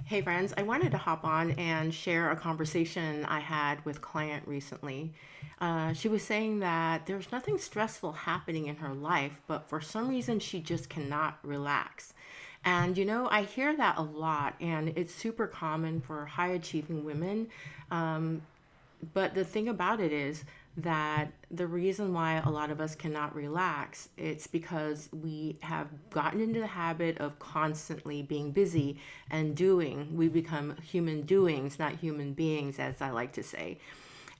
Hey friends, I wanted to hop on and share a conversation I had with a client recently. She was saying that there's nothing stressful happening in her life, but for some reason she just cannot relax. And I hear that a lot, and it's super common for high achieving women. Um, but the thing about it is that the reason why a lot of us cannot relax, it's because we have gotten into the habit of constantly being busy and doing. We become human doings, not human beings, as I like to say.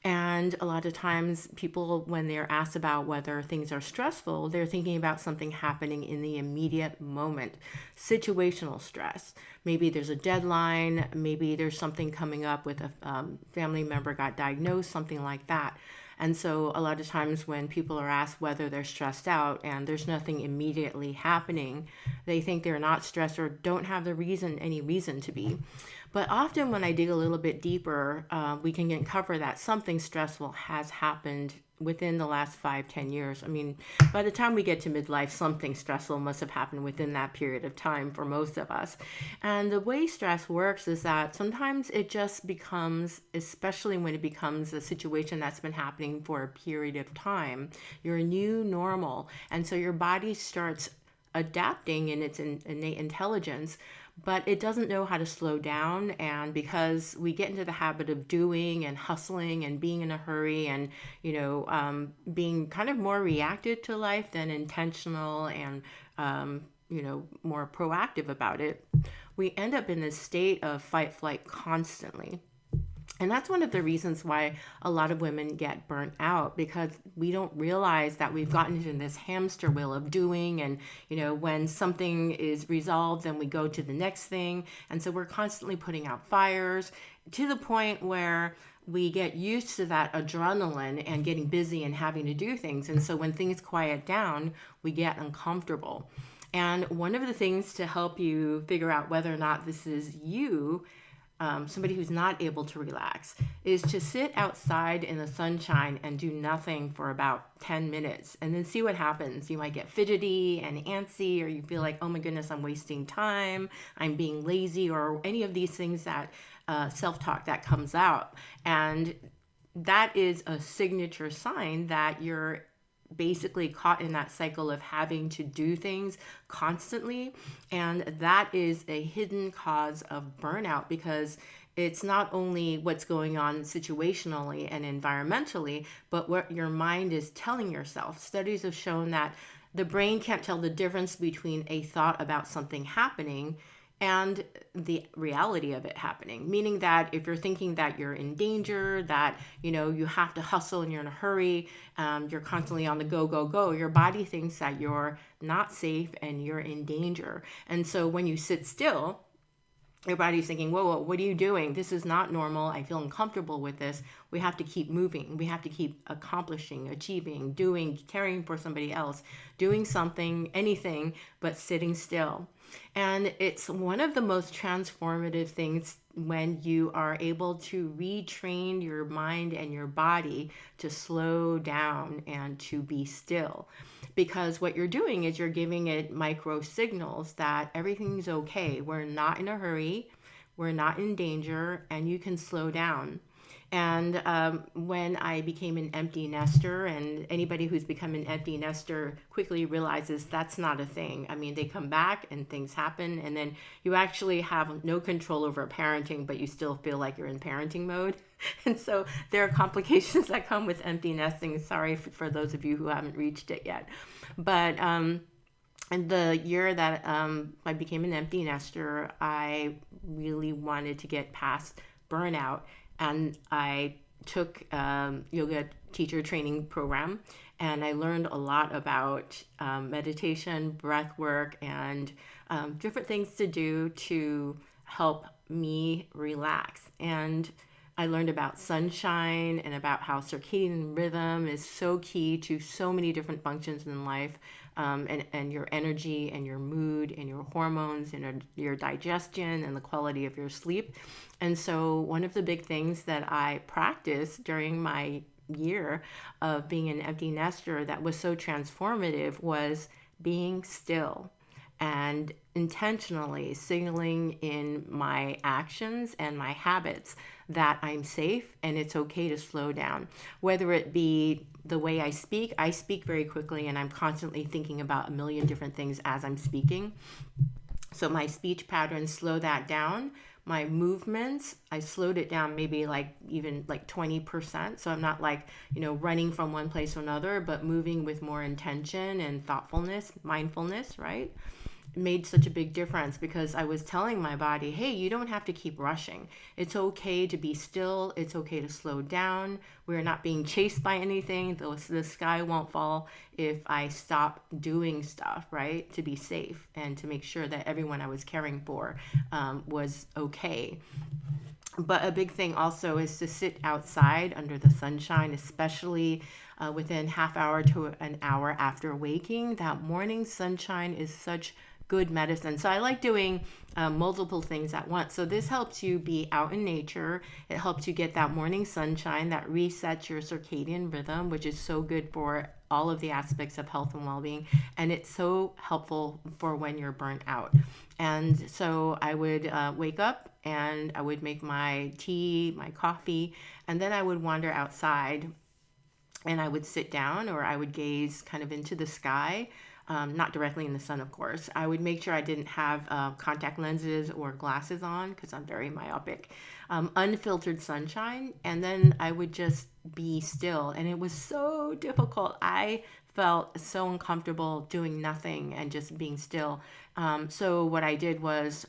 And a lot of times, people, when they're asked about whether things are stressful, they're thinking about something happening in the immediate moment. Situational stress. Maybe there's a deadline, maybe there's something coming up with a family member got diagnosed, something like that. And so, a lot of times, when people are asked whether they're stressed out and there's nothing immediately happening, they think they're not stressed or don't have any reason to be. But often, when I dig a little bit deeper, we can uncover that something stressful has happened within the last 5, 10 years. I mean, by the time we get to midlife, something stressful must have happened within that period of time for most of us. And the way stress works is that sometimes it just becomes, especially when it becomes a situation that's been happening for a period of time, your new normal. And so your body starts adapting in its innate intelligence, but it doesn't know how to slow down. And because we get into the habit of doing and hustling and being in a hurry and being kind of more reactive to life than intentional and more proactive about it, we end up in this state of fight flight constantly. And that's one of the reasons why a lot of women get burnt out, because we don't realize that we've gotten into this hamster wheel of doing. And, when something is resolved, then we go to the next thing. And so we're constantly putting out fires to the point where we get used to that adrenaline and getting busy and having to do things. And so when things quiet down, we get uncomfortable. And one of the things to help you figure out whether or not this is you, somebody who's not able to relax, is to sit outside in the sunshine and do nothing for about 10 minutes and then see what happens. You might get fidgety and antsy, or you feel like, oh my goodness, I'm wasting time, I'm being lazy, or any of these things that self talk that comes out. And that is a signature sign that you're basically caught in that cycle of having to do things constantly. And that is a hidden cause of burnout, because it's not only what's going on situationally and environmentally, but what your mind is telling yourself. Studies have shown that the brain can't tell the difference between a thought about something happening and the reality of it happening. Meaning that if you're thinking that you're in danger, that you have to hustle and you're in a hurry, you're constantly on the go, go, go, your body thinks that you're not safe and you're in danger. And so when you sit still, your body's thinking, whoa, whoa, what are you doing? This is not normal. I feel uncomfortable with this. We have to keep moving. We have to keep accomplishing, achieving, doing, caring for somebody else, doing something, anything but sitting still. And it's one of the most transformative things when you are able to retrain your mind and your body to slow down and to be still. Because what you're doing is you're giving it micro signals that everything's okay. We're not in a hurry, we're not in danger, and you can slow down. And when I became an empty nester, and anybody who's become an empty nester quickly realizes that's not a thing. I mean, they come back and things happen, and then you actually have no control over parenting, but you still feel like you're in parenting mode. And so there are complications that come with empty nesting. Sorry for those of you who haven't reached it yet. But and the year that I became an empty nester, I really wanted to get past burnout, and I took yoga teacher training program, and I learned a lot about meditation, breath work, and different things to do to help me relax. And I learned about sunshine and about how circadian rhythm is so key to so many different functions in life, and your energy and your mood and your hormones and your digestion and the quality of your sleep. And so, one of the big things that I practiced during my year of being an empty nester that was so transformative was being still. and intentionally signaling in my actions and my habits that I'm safe and it's okay to slow down. Whether it be the way I speak very quickly and I'm constantly thinking about a million different things as I'm speaking. So my speech patterns slow that down. My movements, I slowed it down maybe like even like 20%. So I'm not like, running from one place to another, but moving with more intention and thoughtfulness, mindfulness, right? Made such a big difference because I was telling my body, hey, you don't have to keep rushing. It's okay to be still. It's okay to slow down. We're not being chased by anything. The sky won't fall if I stop doing stuff, right? To be safe and to make sure that everyone I was caring for was okay. But a big thing also is to sit outside under the sunshine, especially within half hour to an hour after waking. That morning sunshine is such good medicine. So I like doing multiple things at once. So this helps you be out in nature. It helps you get that morning sunshine that resets your circadian rhythm, which is so good for all of the aspects of health and well-being, and it's so helpful for when you're burnt out. And so I would wake up and I would make my tea, my coffee, and then I would wander outside and I would sit down or I would gaze kind of into the sky, not directly in the sun, of course. I would make sure I didn't have contact lenses or glasses on because I'm very myopic. Unfiltered sunshine, and then I would just be still. And it was so difficult. I felt so uncomfortable doing nothing and just being still. So what I did was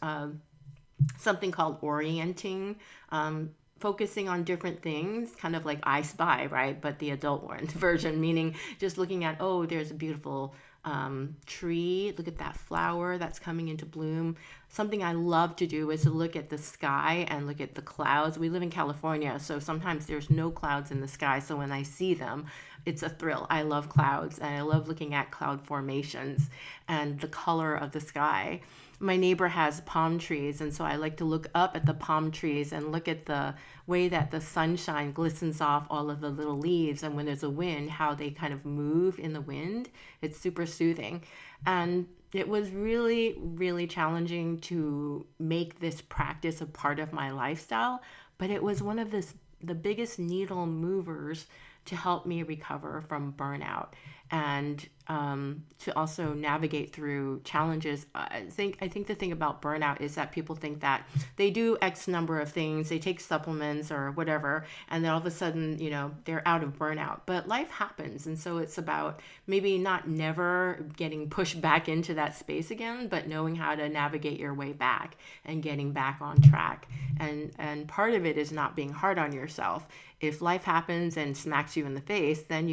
something called orienting, focusing on different things, kind of like I Spy, right? But the adult one version, meaning just looking at, oh, there's a beautiful tree. Look at that flower that's coming into bloom. Something I love to do is to look at the sky and look at the clouds. We live in California, so sometimes there's no clouds in the sky. So when I see them, it's a thrill. I love clouds and I love looking at cloud formations and the color of the sky. My neighbor has palm trees, and so I like to look up at the palm trees and look at the way that the sunshine glistens off all of the little leaves, and when there's a wind, how they kind of move in the wind. It's super soothing. And it was really, really challenging to make this practice a part of my lifestyle, but it was one of the biggest needle movers to help me recover from burnout and to also navigate through challenges. I think the thing about burnout is that people think that they do X number of things, they take supplements or whatever, and then all of a sudden, they're out of burnout. But life happens, and so it's about maybe not never getting pushed back into that space again, but knowing how to navigate your way back and getting back on track. And part of it is not being hard on yourself. If life happens and smacks you in the face, then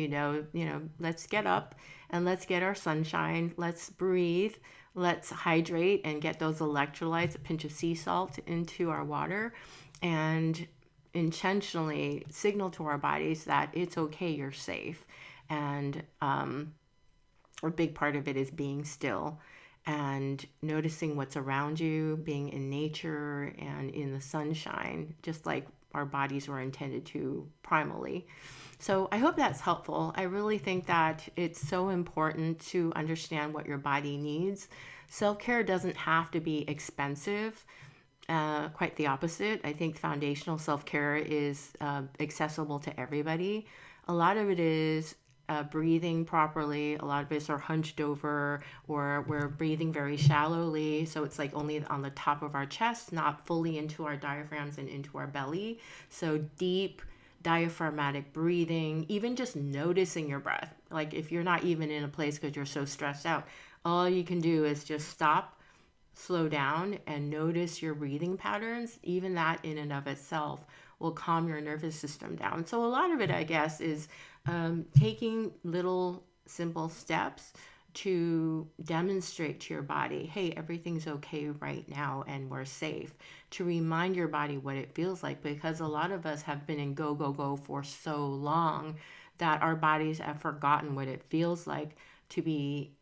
let's get up and let's get our sunshine. Let's breathe. Let's hydrate and get those electrolytes, a pinch of sea salt into our water, and intentionally signal to our bodies that it's okay, you're safe. And a big part of it is being still and noticing what's around you, being in nature and in the sunshine, just like our bodies were intended to primally. So I hope that's helpful. I really think that it's so important to understand what your body needs. Self care doesn't have to be expensive. Quite the opposite. I think foundational self care is accessible to everybody. A lot of it is breathing properly. A lot of us are hunched over or we're breathing very shallowly. So it's like only on the top of our chest, not fully into our diaphragms and into our belly. So deep diaphragmatic breathing, even just noticing your breath. Like if you're not even in a place because you're so stressed out, all you can do is just stop, slow down, and notice your breathing patterns. Even that in and of itself will calm your nervous system down. So a lot of it, I guess, is taking little simple steps to demonstrate to your body, hey, everything's okay right now and we're safe. To remind your body what it feels like, because a lot of us have been in go, go, go for so long that our bodies have forgotten what it feels like to be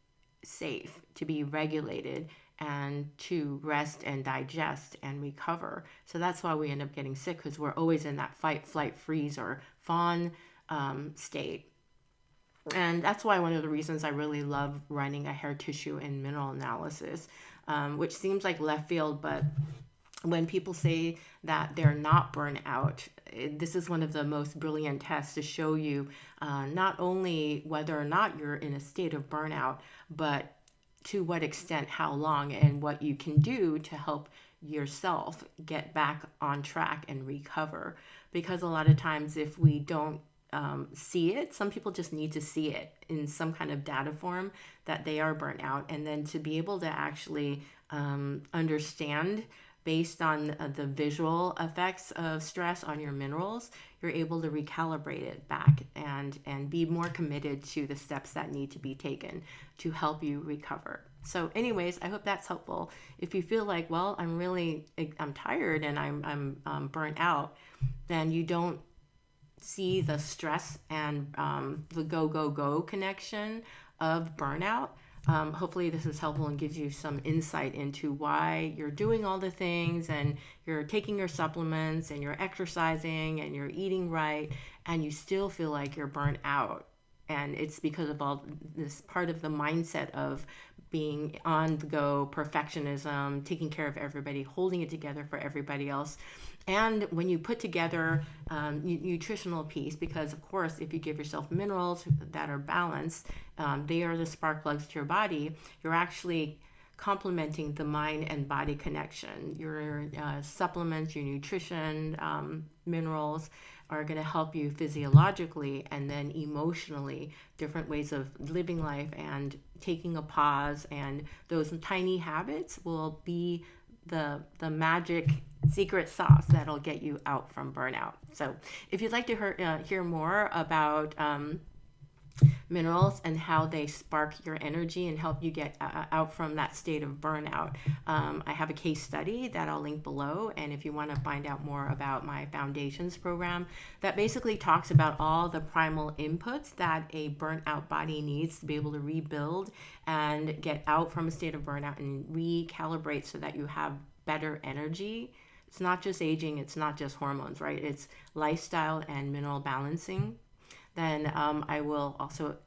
safe, to be regulated, and to rest and digest and recover. So that's why we end up getting sick, because we're always in that fight, flight, freeze, or fawn state. And that's why one of the reasons I really love running a hair tissue and mineral analysis, which seems like left field, but when people say that they're not burnt out, this is one of the most brilliant tests to show you not only whether or not you're in a state of burnout, but to what extent, how long, and what you can do to help yourself get back on track and recover. Because a lot of times, if we don't see it, some people just need to see it in some kind of data form that they are burnt out, and then to be able to actually understand based on the visual effects of stress on your minerals, you're able to recalibrate it back and be more committed to the steps that need to be taken to help you recover. So anyways, I hope that's helpful. If you feel like, well, I'm tired and I'm burnt out, then you don't see the stress and the go, go, go connection of burnout. Hopefully, this is helpful and gives you some insight into why you're doing all the things and you're taking your supplements and you're exercising and you're eating right, and you still feel like you're burnt out. And it's because of all this part of the mindset of being on the go, perfectionism, taking care of everybody, holding it together for everybody else. And when you put together nutritional piece, because of course, if you give yourself minerals that are balanced, they are the spark plugs to your body. You're actually complementing the mind and body connection. Your supplements, your nutrition, minerals are going to help you physiologically and then emotionally, different ways of living life and taking a pause. And those tiny habits will be the magic secret sauce that'll get you out from burnout. So if you'd like to hear more about minerals and how they spark your energy and help you get out from that state of burnout, I have a case study that I'll link below. And if you want to find out more about my foundations program, that basically talks about all the primal inputs that a burnt out body needs to be able to rebuild and get out from a state of burnout and recalibrate so that you have better energy. It's not just aging, it's not just hormones, right? It's lifestyle and mineral balancing. Then I will also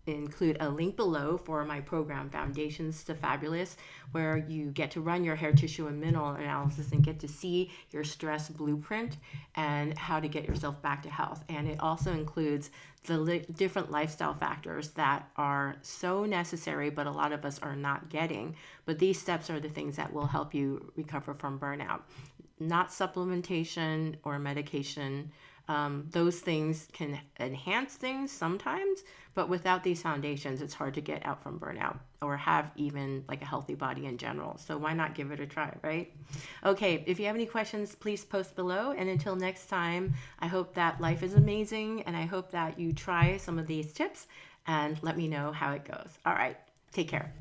include a link below for my program, Foundations to Fabulous, where you get to run your hair tissue and mineral analysis and get to see your stress blueprint and how to get yourself back to health. And it also includes the different lifestyle factors that are so necessary, but a lot of us are not getting. But these steps are the things that will help you recover from burnout. Not supplementation or medication. Those things can enhance things sometimes, but without these foundations, it's hard to get out from burnout or have even like a healthy body in general. So why not give it a try, right? Okay, if you have any questions, please post below. And until next time, I hope that life is amazing and I hope that you try some of these tips and let me know how it goes. All right, take care.